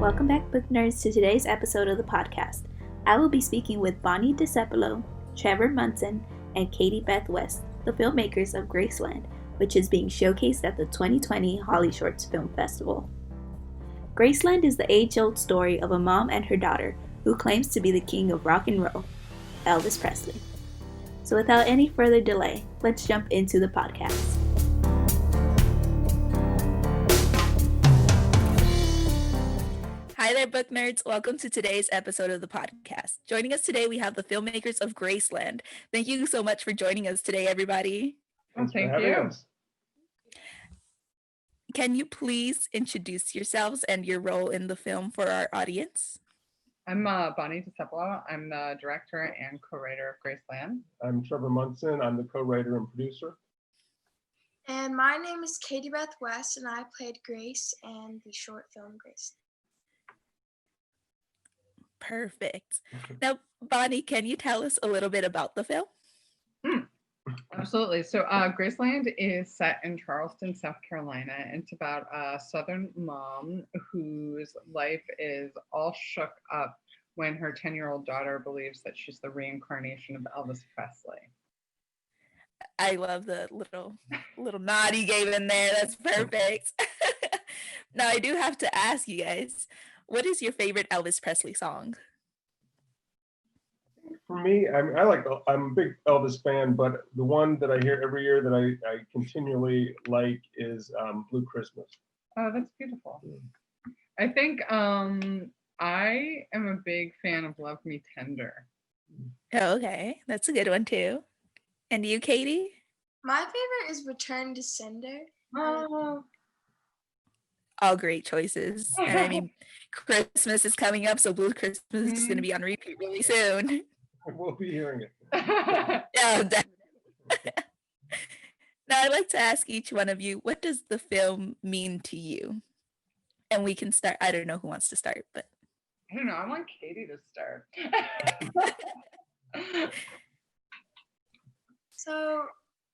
Welcome back, book nerds, to today's episode of the podcast. I will be speaking with Bonnie Discepolo, Trevor Munson, and Katie Beth West, the filmmakers of GraceLand, which is being showcased at the 2020 HollyShorts Film Festival. GraceLand is the age-old story of a mom and her daughter who claims to be the king of rock and roll, Elvis Presley. So without any further delay, let's jump into the podcast. Hi there, book nerds. Welcome to today's episode of the podcast. Joining us today, we have the filmmakers of GraceLand. Thank you so much for joining us today, everybody. Thank you. Can you please introduce yourselves and your role in the film for our audience? I'm Bonnie Discepolo. I'm the director and co-writer of GraceLand. I'm Trevor Munson. I'm the co-writer and producer. And my name is Katie Beth West, and I played Grace in the short film Grace. Perfect. Now, Bonnie, can you tell us a little bit about the film? Absolutely. So GraceLand is set in Charleston, South Carolina. It's about a Southern mom whose life is all shook up when her 10-year-old daughter believes that she's the reincarnation of Elvis Presley. I love the little nod you gave in there. That's perfect. Now, I do have to ask you guys, what is your favorite Elvis Presley song? For me, I'm a big Elvis fan, but the one that I hear every year that I continually like is Blue Christmas. Oh, that's beautiful. I think I am a big fan of Love Me Tender. Oh, okay. That's a good one too. And you, Katie? My favorite is Return to Sender. Oh. All great choices. And I mean, Christmas is coming up, so Blue Christmas is going to be on repeat really soon. We'll be hearing it. Yeah, definitely. Now, I'd like to ask each one of you, what does the film mean to you? And we can start. I don't know who wants to start, but I don't know. I want Katie to start. So,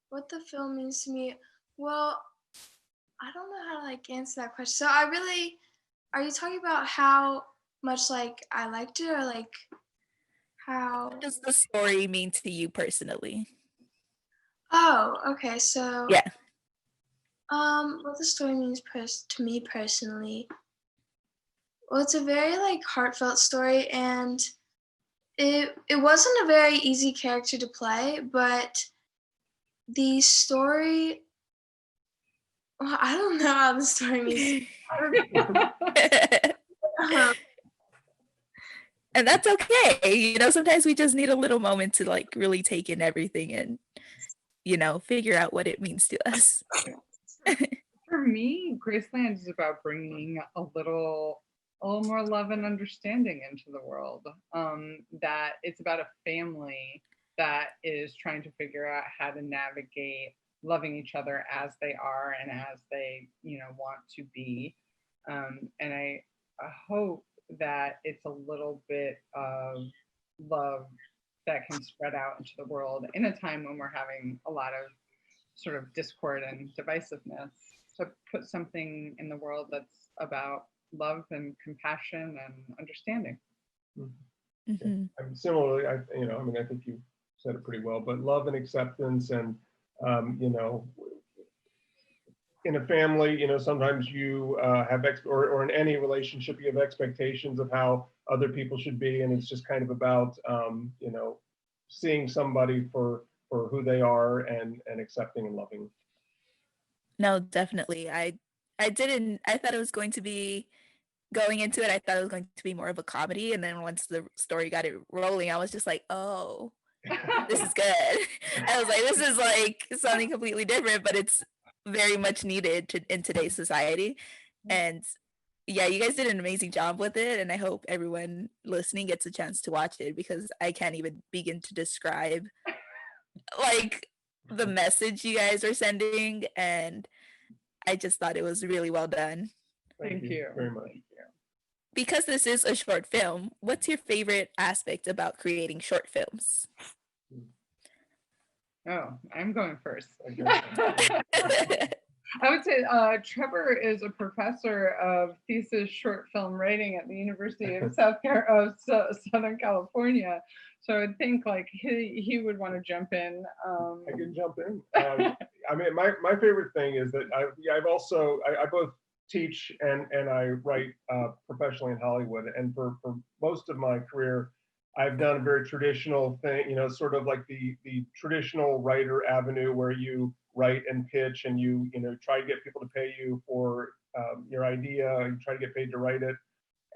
what the film means to me? Well, I don't know how to answer that question. So are you talking about how much I liked it, or how? what does the story mean to you personally? Oh, okay. So yeah. What the story means to me personally? Well, it's a very heartfelt story, and it wasn't a very easy character to play, but the story. Well, I don't know how the story means. And that's okay. Sometimes we just need a little moment to really take in everything and, figure out what it means to us. For me, GraceLand is about bringing a little more love and understanding into the world. That it's about a family that is trying to figure out how to navigate loving each other as they are and as they, want to be. And I hope that it's a little bit of love that can spread out into the world in a time when we're having a lot of sort of discord and divisiveness, to put something in the world that's about love and compassion and understanding. Mm-hmm. Similarly, I think you said it pretty well, but love and acceptance and, in a family, sometimes you have, or in any relationship, you have expectations of how other people should be. And it's just kind of about, seeing somebody for who they are and accepting and loving. No, definitely. I thought it was going to be, going into it, I thought it was going to be more of a comedy. And then once the story got it rolling, I was just like, oh, this is good. I was like, this is something completely different, but it's very much needed in today's society. And yeah, you guys did an amazing job with it, and I hope everyone listening gets a chance to watch it, because I can't even begin to describe the message you guys are sending, and I just thought it was really well done. Thank you very much. Because this is a short film, what's your favorite aspect about creating short films? Oh, I'm going first. I would say Trevor is a professor of thesis short film writing at the University of Southern California. So I would think like he would want to jump in. I can jump in. I mean, my favorite thing is that I both teach and I write professionally in Hollywood. And for most of my career, I've done a very traditional thing, you know, sort of like the traditional writer avenue where you write and pitch and you know, try to get people to pay you for your idea, you try to get paid to write it.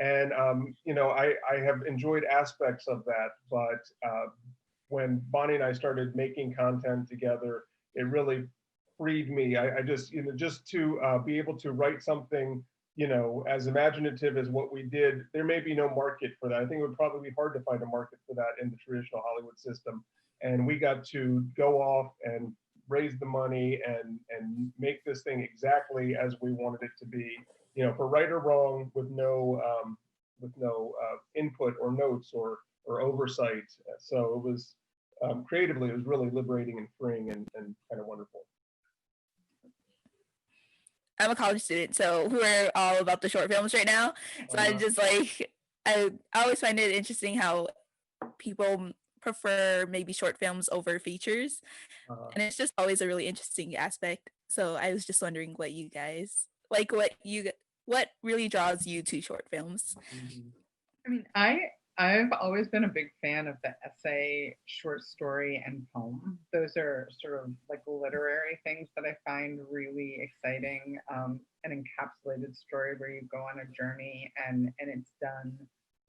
And, you know, I have enjoyed aspects of that, but when Bonnie and I started making content together, it really freed me. I just, you know, just to be able to write something, you know, as imaginative as what we did, there may be no market for that. I think it would probably be hard to find a market for that in the traditional Hollywood system. And we got to go off and raise the money and make this thing exactly as we wanted it to be, you know, for right or wrong, with no input or notes or oversight. So it was creatively, it was really liberating and freeing and kind of wonderful. I'm a college student, so we're all about the short films right now. So I just like, I always find it interesting how people prefer maybe short films over features. And it's just always a really interesting aspect. So I was just wondering what you guys, like what really draws you to short films? I mean, I've always been a big fan of the essay, short story, and poem. Those are sort of like literary things that I find really exciting. An encapsulated story where you go on a journey and it's done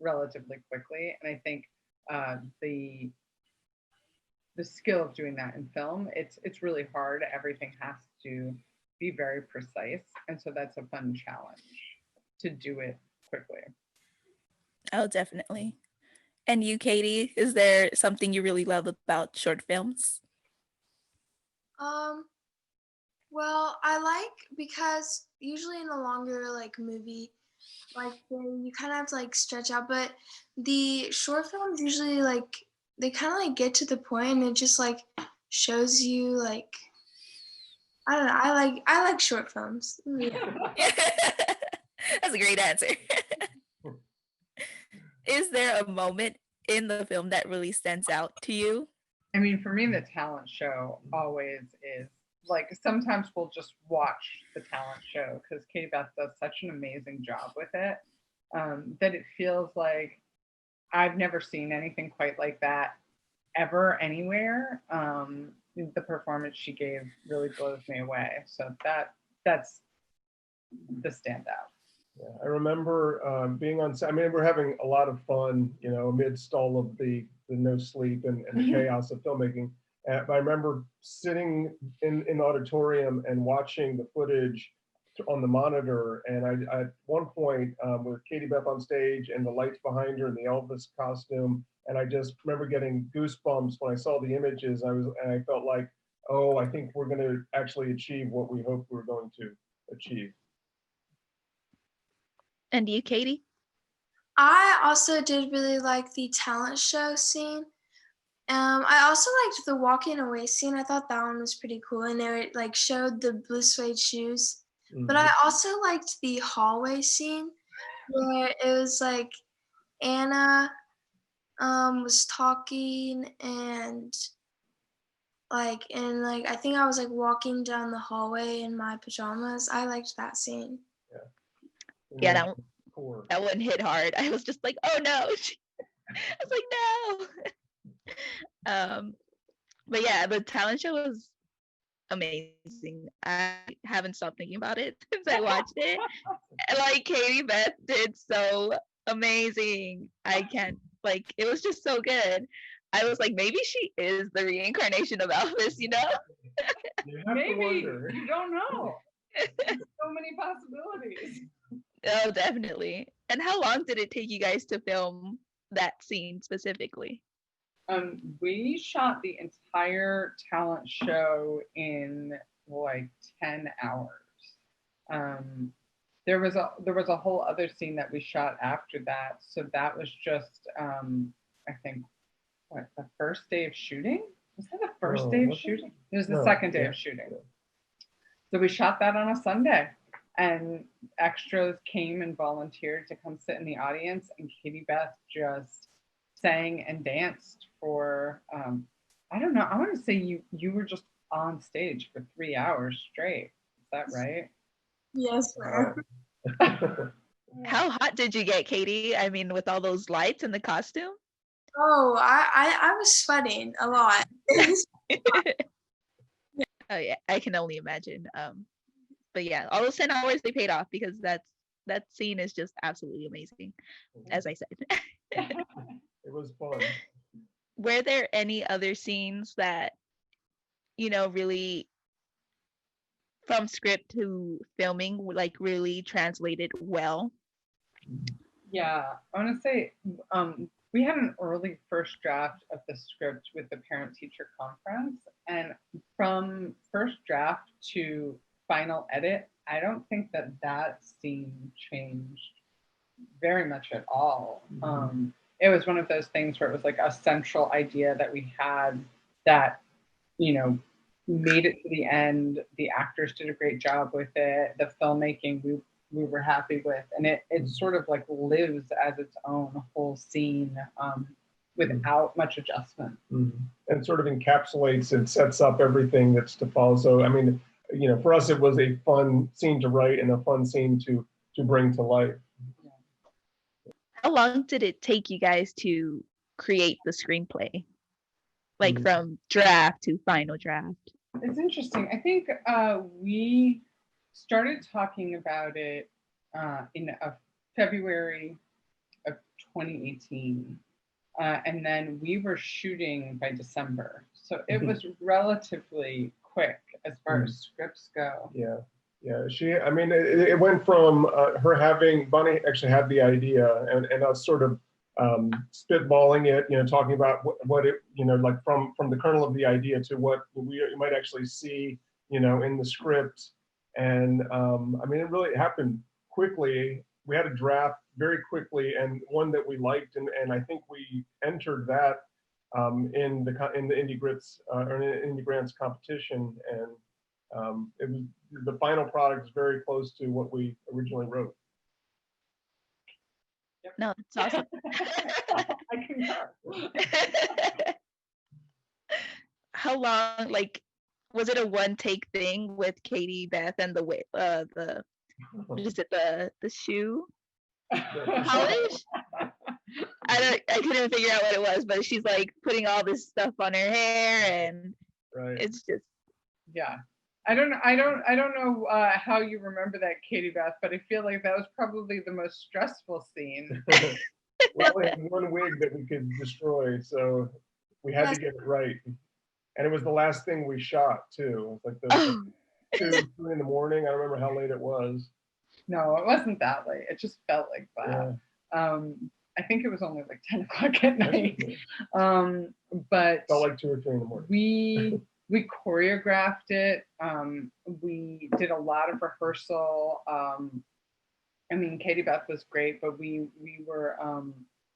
relatively quickly. And I think the skill of doing that in film, it's really hard. Everything has to be very precise. And so that's a fun challenge to do it quickly. Oh, definitely. And you, Katie, is there something you really love about short films? Well, I like, because usually in a longer like movie, like you kind of have to like stretch out, but the short films usually like they kind of like get to the point and it just like shows you like, I don't know, I like short films. Yeah. That's a great answer. Is there a moment in the film that really stands out to you? I mean, for me, the talent show always is like, sometimes we'll just watch the talent show because Katie Beth does such an amazing job with it that it feels like I've never seen anything quite like that ever anywhere. The performance she gave really blows me away. So that's the standout. Yeah, I remember being on set. I mean, we're having a lot of fun, you know, amidst all of the no sleep and the chaos of filmmaking. But I remember sitting in the auditorium and watching the footage on the monitor. And I at one point with Katie Beth on stage and the lights behind her and the Elvis costume, and I just remember getting goosebumps when I saw the images. I felt like, oh, I think we're going to actually achieve what we hoped we were going to achieve. And you, Katie? I also did really like the talent show scene. I also liked the walking away scene. I thought that one was pretty cool, and they like showed the blue suede shoes. Mm-hmm. But I also liked the hallway scene where it was like Anna was talking and I think I was like walking down the hallway in my pajamas. I liked that scene. Yeah, that one hit hard. I was just like, oh no. I was like, no. But yeah, the talent show was amazing. I haven't stopped thinking about it since I watched it. And like Katie Beth did so amazing. I can't, like, it was just so good. I was like, maybe she is the reincarnation of Elvis, you know? Maybe, you don't know. There's so many possibilities. Oh, definitely. And how long did it take you guys to film that scene specifically? We shot the entire talent show in like 10 hours. There was a whole other scene that we shot after that. So that was just, I think, the first day of shooting? Was that the first day of shooting? It was the second day of shooting. So we shot that on a Sunday, and extras came and volunteered to come sit in the audience, and Katie Beth just sang and danced for I don't know, I want to say you were just on stage for 3 hours straight. Is that right? Yes, ma'am. How hot did you get, Katie? I mean, with all those lights and the costume? Oh, I was sweating a lot. Oh yeah, I can only imagine. But yeah, all those 10 hours they paid off, because that scene is just absolutely amazing, as I said. It was fun. Were there any other scenes that, really from script to filming, like really translated well? Yeah, I want to say we had an early first draft of the script with the parent-teacher conference, and from first draft to final edit, I don't think that scene changed very much at all. It was one of those things where it was like a central idea that we had that, made it to the end. The actors did a great job with it. The filmmaking we were happy with, and it sort of like lives as its own whole scene without much adjustment. And sort of encapsulates and sets up everything that's to follow. So I mean, for us it was a fun scene to write and a fun scene to bring to life. How long did it take you guys to create the screenplay? Like from draft to final draft? It's interesting. I think we started talking about it in February of 2018. And then we were shooting by December. So it was relatively quick as far as scripts go. Yeah. I mean, it went from Bonnie actually had the idea, and us sort of spitballing it, talking about what it, like from the kernel of the idea to what you might actually see, in the script. And I mean, it really happened quickly. We had a draft very quickly, and one that we liked, and I think we entered that in the Indie Grits or Indie Grants competition, and it was, the final product is very close to what we originally wrote. No, it's awesome. I concur. How long, like, was it a one take thing with Katie, Beth, and the what is it, the shoe polish? I couldn't figure out what it was, but she's like putting all this stuff on her hair, and it's just, yeah. I don't know how you remember that, Katie Beth, but I feel like that was probably the most stressful scene. Well, we had one wig that we could destroy, so we had to get it right. And it was the last thing we shot too. It was like 2, 3 in the morning. I don't remember how late it was. No, it wasn't that late. It just felt like that. Yeah. I think it was only like 10 o'clock at night. But felt like 2 or 3 in the morning. We choreographed it. We did a lot of rehearsal. I mean, Katie Beth was great, but we were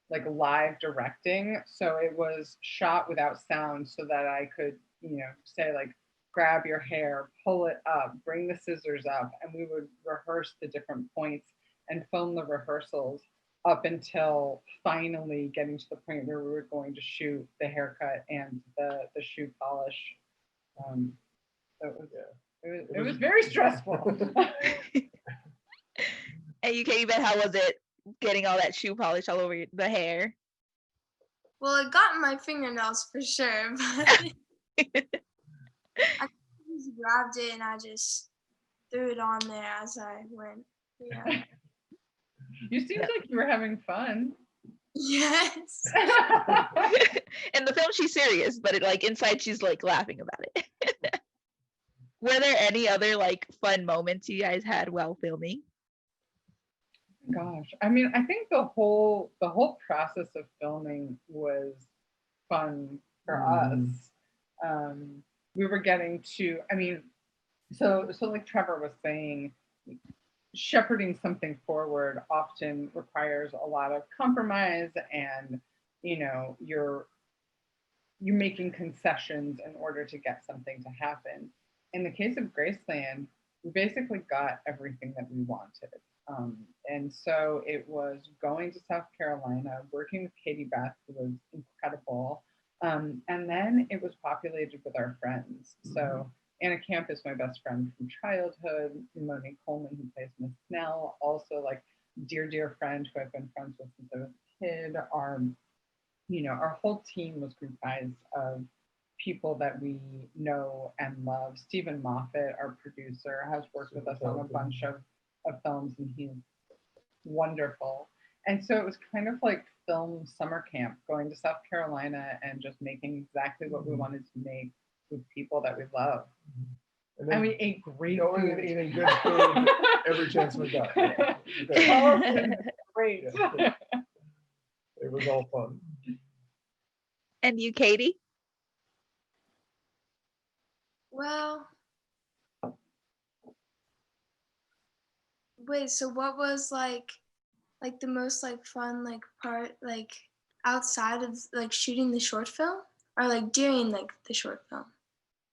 like live directing. So it was shot without sound so that I could, say like, grab your hair, pull it up, bring the scissors up, and we would rehearse the different points and film the rehearsals up until finally getting to the point where we were going to shoot the haircut and the shoe polish. So it was very stressful. And you, Katie Beth, how was it getting all that shoe polish all over the hair? Well, it got in my fingernails for sure, but I just grabbed it and I just threw it on there as I went. Yeah. You seemed like you were having fun. Yes. In the film, she's serious, but inside, she's like laughing about it. Were there any other like fun moments you guys had while filming? Gosh, I mean, I think the whole process of filming was fun for us. We were getting to, I mean, so like Trevor was saying, shepherding something forward often requires a lot of compromise, and you're making concessions in order to get something to happen. In the case of GraceLand, we basically got everything that we wanted. And so it was going to South Carolina, working with Beth, who was incredible. And then it was populated with our friends. So Anna Camp is my best friend from childhood. Monique Coleman, who plays Miss Snell, also like dear friend who I've been friends with since I was a kid. Our whole team was comprised of people that we know and love. Stephen Moffat, our producer, has worked with us on a bunch of films, and he's wonderful. And so it was kind of like film summer camp, going to South Carolina and just making exactly what we wanted to make with people that we love. And we ate great food. And eating good food every chance we got. Great. It was all fun. And you, Katie? Well, wait, so what was like the most like fun like part like outside of like shooting the short film, or like during like the short film?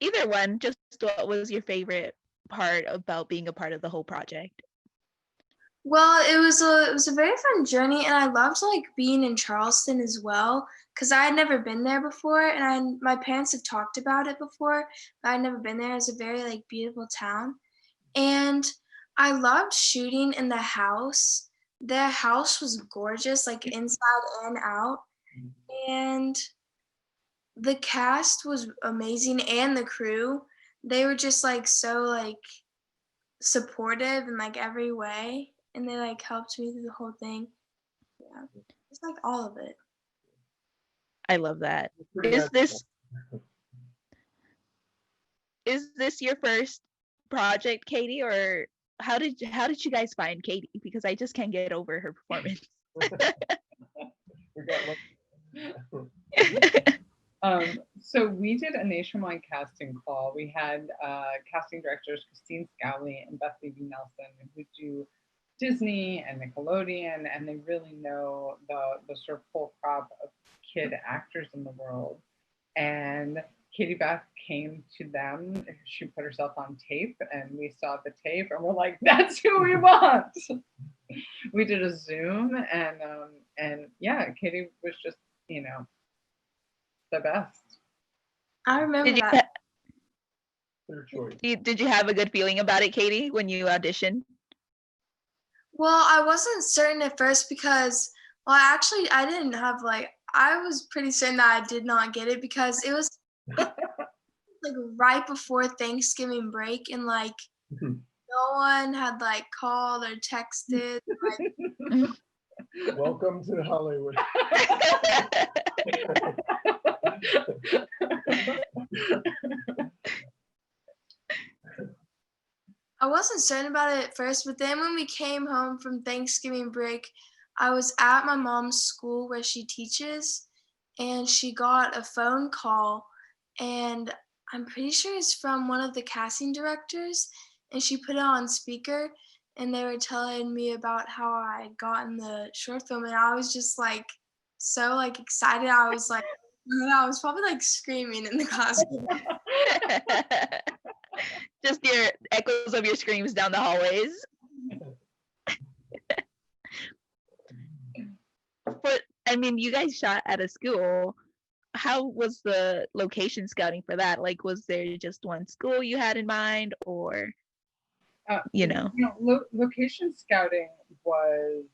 Either one. Just what was your favorite part about being a part of the whole project? Well, it was a very fun journey, and I loved like being in Charleston as well, because I had never been there before, and my parents have talked about it before, but I'd never been there. It's a very like beautiful town, and I loved shooting in the house. The house was gorgeous, like inside and out, and the cast was amazing, and the crew. They were just like so like supportive in like every way, and they like helped me through the whole thing. Yeah, it's like all of it. I love that. Is this your first project, Katie, or how did you guys find Katie? Because I just can't get over her performance. So we did a nationwide casting call. We had casting directors Christine Scowley and Beth Nelson, who do Disney and Nickelodeon, and they really know the sort of full crop of kid actors in the world. And Katie Beth came to them. She put herself on tape, and we saw the tape, and we're like, "That's who we want." We did a Zoom, and yeah, Katie was just the best. I remember that. Did you have a good feeling about it, Katie, when you auditioned? Well, I wasn't certain at first because, well, actually, I didn't have like, I was pretty certain that I did not get it because it was like right before Thanksgiving break, and like no one had like called or texted. Like, welcome to Hollywood. I wasn't certain about it at first, but then when we came home from Thanksgiving break, I was at my mom's school where she teaches, and she got a phone call, and I'm pretty sure it's from one of the casting directors, and she put it on speaker, and they were telling me about how I had gotten the short film, and I was just like so like excited. I was like, I was probably like screaming in the classroom. Just your echoes of your screams down the hallways. But I mean, you guys shot at a school. How was the location scouting for that? Like, was there just one school you had in mind, or location scouting was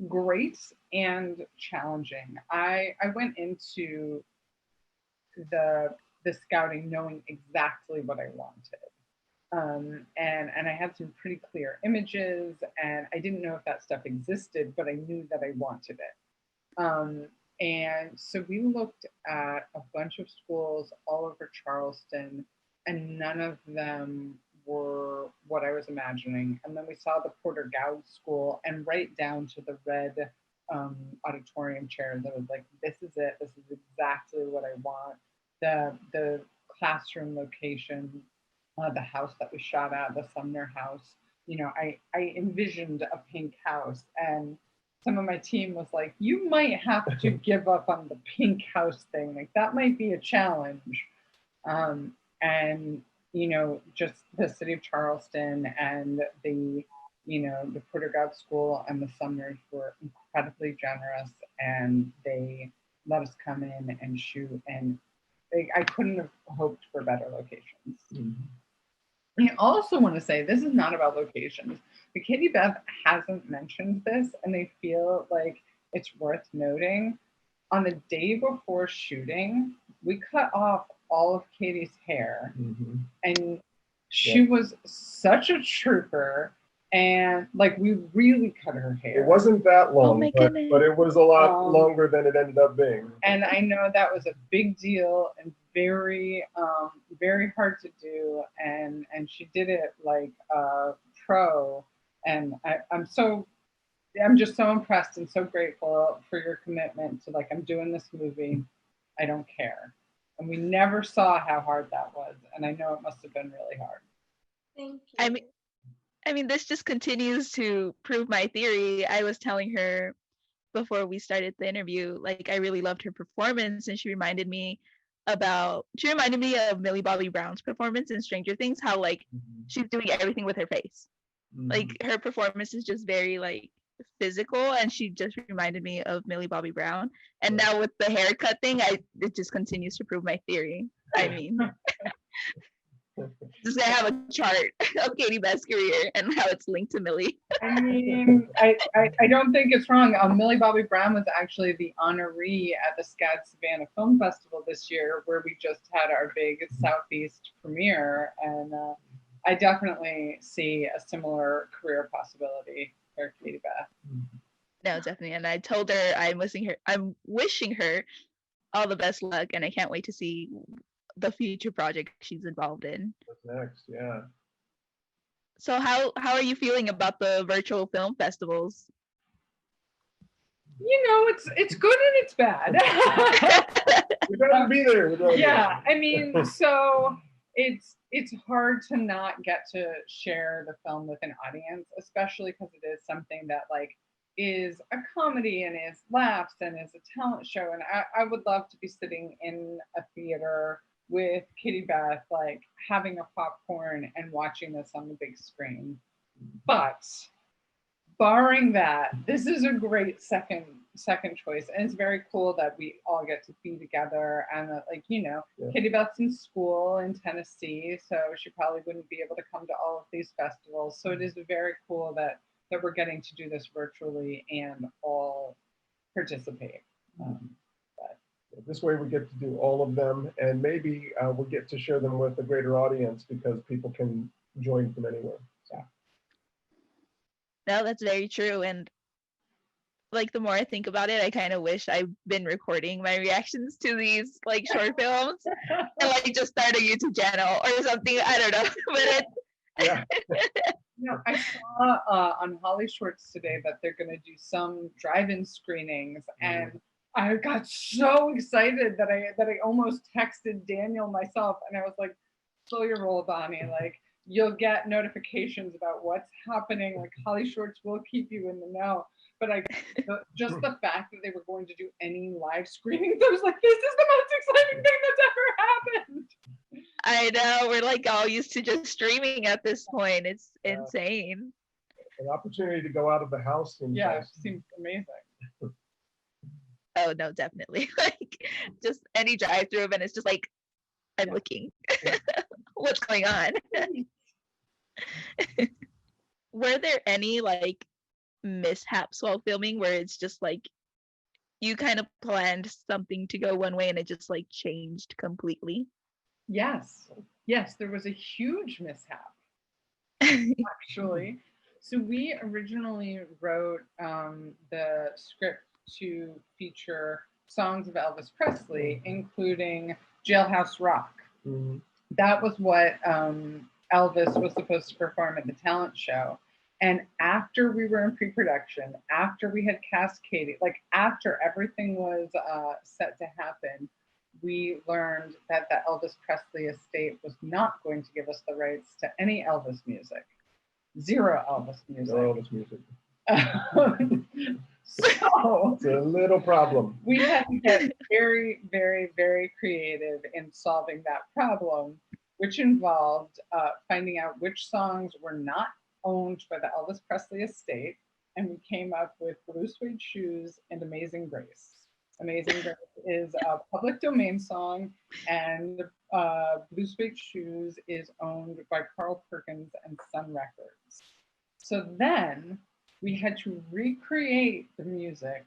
great and challenging. I went into the scouting knowing exactly what I wanted. And I had some pretty clear images, and I didn't know if that stuff existed, but I knew that I wanted it. And so we looked at a bunch of schools all over Charleston, and none of them were what I was imagining. And then we saw the Porter Gowd School, and right down to the red auditorium chairs, I was like, this is it. This is exactly what I want. The classroom location, the house that we shot at, the Sumner House, I envisioned a pink house, and some of my team was like, you might have to give up on the pink house thing. Like, that might be a challenge. And you know, just the city of Charleston and the, you know, the Porter Gaud School and the Sumners were incredibly generous, and they let us come in and shoot, and I couldn't have hoped for better locations. I also want to say, this is not about locations, but Katie Beth hasn't mentioned this, and I feel like it's worth noting. On the day before shooting, we cut off all of Katie's hair, and she was such a trooper, and like we really cut her hair. It wasn't that long, but it was a lot longer than it ended up being. And I know that was a big deal and very, very hard to do, and she did it like pro, and I'm just so impressed and so grateful for your commitment to, like, I'm doing this movie, I don't care. And we never saw how hard that was, and I know it must have been really hard. Thank you. I mean, this just continues to prove my theory. I was telling her before we started the interview, like, I really loved her performance, and she reminded me of Millie Bobby Brown's performance in Stranger Things, how like she's doing everything with her face. Like, her performance is just very like physical, and she just reminded me of Millie Bobby Brown. And now with the haircut thing, it just continues to prove my theory. I mean, just gonna have a chart of Katie Beth's career and how it's linked to Millie. I mean, I don't think it's wrong. Millie Bobby Brown was actually the honoree at the SCAD Savannah Film Festival this year, where we just had our big Southeast premiere, and I definitely see a similar career possibility for Katie Beth. No, definitely. And I told her I'm wishing her all the best luck, and I can't wait to see the future project she's involved in. What's next? Yeah. So how are you feeling about the virtual film festivals? You know, it's good and it's bad. We better be there. Yeah, I mean, so it's hard to not get to share the film with an audience, especially because it is something that like is a comedy and is laughs and is a talent show. And I would love to be sitting in a theater with Katie Beth, like having a popcorn and watching this on the big screen. But barring that, this is a great second choice, and it's very cool that we all get to be together. And like, you know, Katie Beth's in school in Tennessee, so she probably wouldn't be able to come to all of these festivals. So it is very cool that we're getting to do this virtually and all participate. This way we get to do all of them, and maybe we'll get to share them with a greater audience because people can join from anywhere. So. No, that's very true. And like, the more I think about it, I kind of wish I've been recording my reactions to these like short films and like just start a YouTube channel or something. I don't know, but I saw on HollyShorts today that they're going to do some drive-in screenings, and I got so excited that I almost texted Daniel myself, and I was like, slow your roll, Bonnie. Like, you'll get notifications about what's happening. Like, HollyShorts will keep you in the know. But just the fact that they were going to do any live screenings, I was like, this is the most exciting thing that's ever happened. I know, we're like all used to just streaming at this point. It's insane. An opportunity to go out of the house seems seems amazing. Oh no, definitely. Like, just any drive-through, and it's just like, I'm looking. What's going on? Were there any like mishaps while filming where it's just like you kind of planned something to go one way and it just like changed completely? Yes, there was a huge mishap, actually. So we originally wrote the script to feature songs of Elvis Presley, including Jailhouse Rock. That was what Elvis was supposed to perform at the talent show. And after we were in pre-production, after we had cast Katie, like after everything was set to happen, we learned that the Elvis Presley estate was not going to give us the rights to any Elvis music. Zero Elvis music. No Elvis music. So it's a little problem. We had to get very, very, very creative in solving that problem, which involved finding out which songs were not owned by the Elvis Presley estate, and we came up with Blue Suede Shoes and Amazing Grace. Amazing Grace is a public domain song, and Blue Suede Shoes is owned by Carl Perkins and Sun Records. So then we had to recreate the music,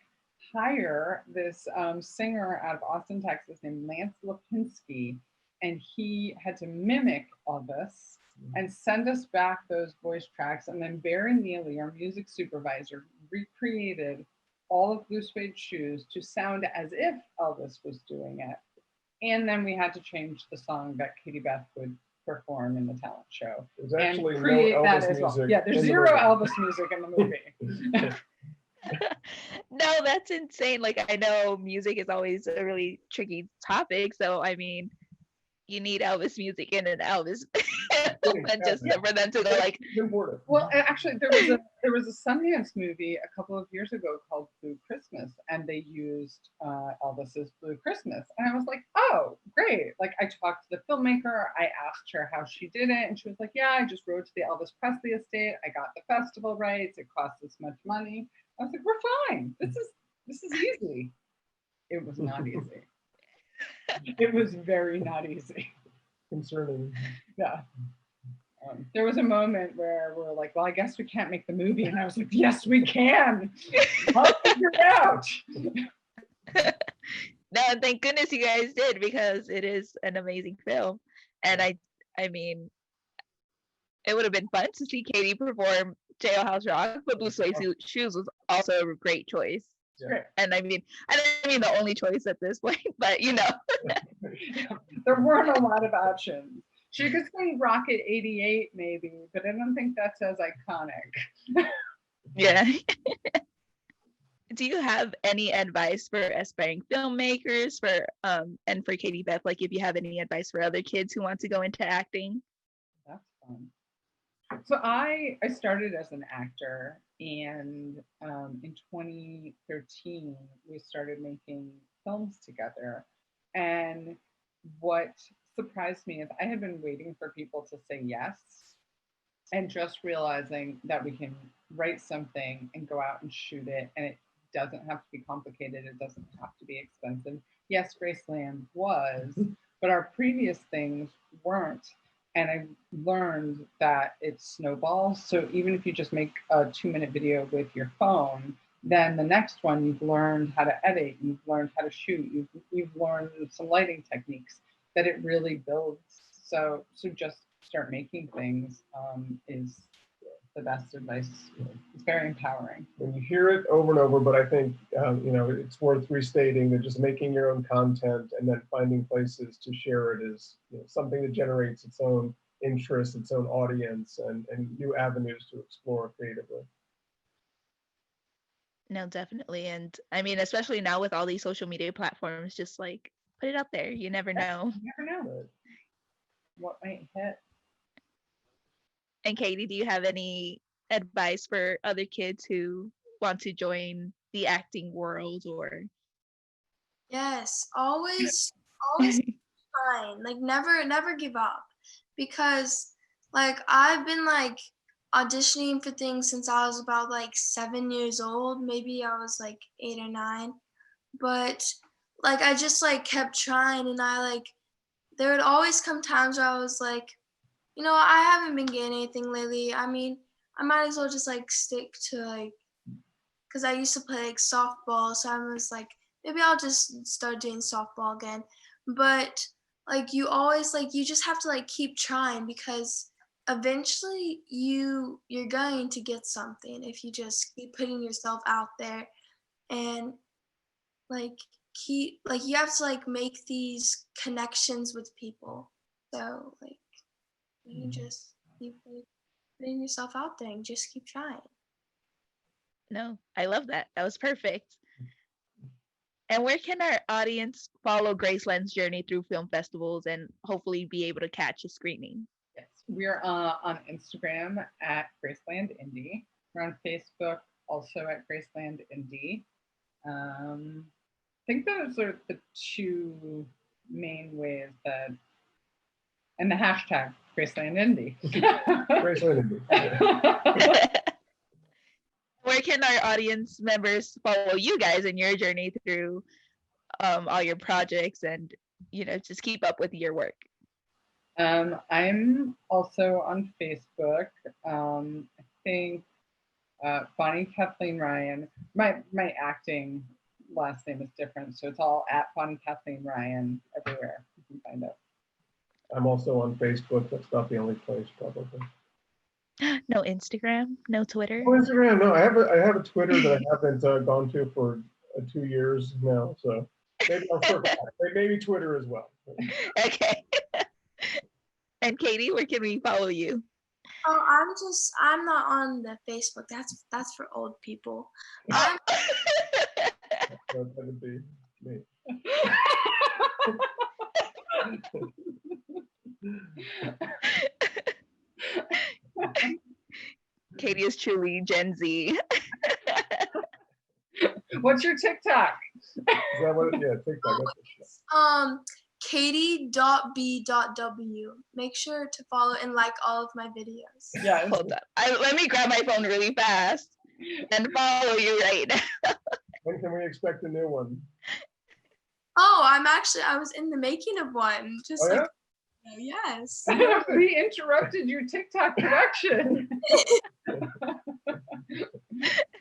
hire this singer out of Austin, Texas named Lance Lipinski, and he had to mimic Elvis and send us back those voice tracks. And then Barry Neely, our music supervisor, recreated all of Blue Suede Shoes to sound as if Elvis was doing it. And then we had to change the song that Katie Beth would perform in the talent show. There's actually and no create Elvis that as music. well. Yeah, there's zero Elvis music in the movie. No, that's insane. Like, I know music is always a really tricky topic. So, I mean, you need Elvis music in an Elvis. And just for them to go like, important. Well, actually, there was a Sundance movie a couple of years ago called Blue Christmas, and they used Elvis's Blue Christmas, and I was like, oh, great! Like, I talked to the filmmaker, I asked her how she did it, and she was like, yeah, I just wrote to the Elvis Presley estate, I got the festival rights, it cost this much money. I was like, we're fine. This is easy. It was not easy. It was very not easy. Concerning. Yeah. There was a moment where we're like, well, I guess we can't make the movie. And I was like, yes, we can. I'll figure it out. No, thank goodness you guys did, because it is an amazing film. And I mean, it would have been fun to see Katie perform Jailhouse Rock, but Blue Suede Shoes was also a great choice. Yeah. And I mean the only choice at this point, but you know. There weren't a lot of options. She could sing Rocket 88 maybe, but I don't think that's as iconic. Yeah. Do you have any advice for aspiring filmmakers, and for Katie Beth, like if you have any advice for other kids who want to go into acting? That's fun. So I started as an actor, and in 2013 we started making films together. And what surprised me is I had been waiting for people to say yes, and just realizing that we can write something and go out and shoot it, and it doesn't have to be complicated, it doesn't have to be expensive. Yes, GraceLand was, but our previous things weren't. And I learned that it snowballs. So even if you just make a 2-minute video with your phone, then the next one you've learned how to edit, you've learned how to shoot, you've learned some lighting techniques, that it really builds. So just start making things is the best advice. It's very empowering. And you hear it over and over, but I think it's worth restating that just making your own content and then finding places to share it is something that generates its own interest, its own audience, and new avenues to explore creatively. No, definitely. And I mean, especially now with all these social media platforms, just like put it out there. You never know. You never know what might hit. And Katie, do you have any advice for other kids who want to join the acting world? Or Yes, always fine. Like never give up, because like I've been like auditioning for things since I was about like 7 years old. Maybe I was like 8 or 9, but like I just like kept trying, and there would always come times where I was like, I haven't been getting anything lately. I mean, I might as well just like stick to like, because I used to play like softball, so I was like, maybe I'll just start doing softball again. But like you always like, you just have to like keep trying, because eventually you're going to get something if you just keep putting yourself out there, and like you have to like make these connections with people. So like you just keep putting yourself out there and just keep trying. no, I love that. That was perfect. And where can our audience follow GraceLand's journey through film festivals and hopefully be able to catch a screening? Yes, we're on Instagram at GraceLand Indie. We're on Facebook also at GraceLand Indie. I think those are the two main ways that And the hashtag GraceLandIndie. GraceLand Indie. Where can our audience members follow you guys in your journey through all your projects and, just keep up with your work? I'm also on Facebook. I think Bonnie Kathleen Ryan. My acting last name is different, so it's all at Bonnie Kathleen Ryan everywhere. You can find it. I'm also on Facebook. That's about the only place, probably. No Instagram, no Twitter. Oh, Instagram? No, I have a Twitter that I haven't gone to for 2 years now. So maybe I'll circle back. Maybe Twitter as well. Okay. And Katie, where can we follow you? Oh, I'm not on the Facebook. That's for old people. That would be me. Katie is truly Gen Z. What's your TikTok? Is that what it, yeah, TikTok. It's katie.b.w. Make sure to follow and like all of my videos. Yeah. Hold up. Let me grab my phone really fast and follow you right now. When can we expect a new one? Oh, I was in the making of one. Just Oh, yeah? like, yes. We interrupted your TikTok production.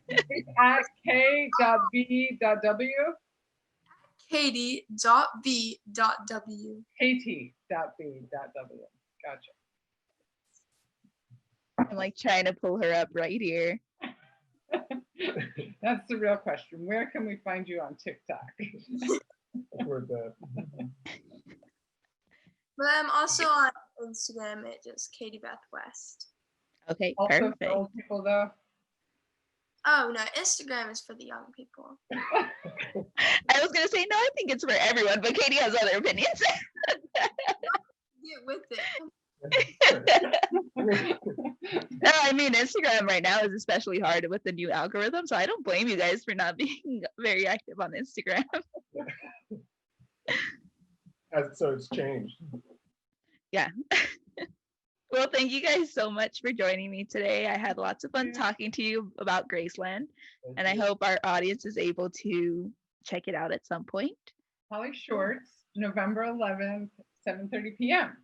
It's at k.b.w. katie.b.w. kt.b.w. Gotcha. I'm like trying to pull her up right here. That's the real question. Where can we find you on TikTok? That's where it's at. But I'm also on Instagram at just Katie Beth West. Okay, Also perfect. for old people though. Oh no, Instagram is for the young people. I was gonna say no, I think it's for everyone, but Katie has other opinions. Get with it. No, I mean Instagram right now is especially hard with the new algorithm, so I don't blame you guys for not being very active on Instagram. So it's changed. Yeah. Well, thank you guys so much for joining me today. I had lots of fun talking to you about GraceLand, and I hope our audience is able to check it out at some point. HollyShorts, November 11th, 7:30 p.m.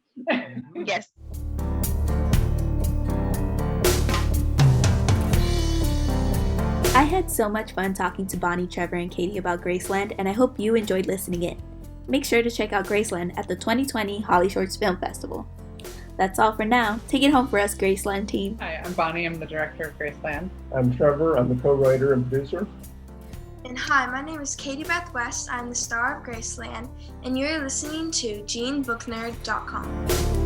Yes. I had so much fun talking to Bonnie, Trevor, and Katie about GraceLand, and I hope you enjoyed listening in. Make sure to check out GraceLand at the 2020 HollyShorts Film Festival. That's all for now. Take it home for us, GraceLand team. Hi, I'm Bonnie. I'm the director of GraceLand. I'm Trevor. I'm the co-writer and producer. And hi, my name is Katie Beth West. I'm the star of GraceLand, and you're listening to JeanBookNerd.com.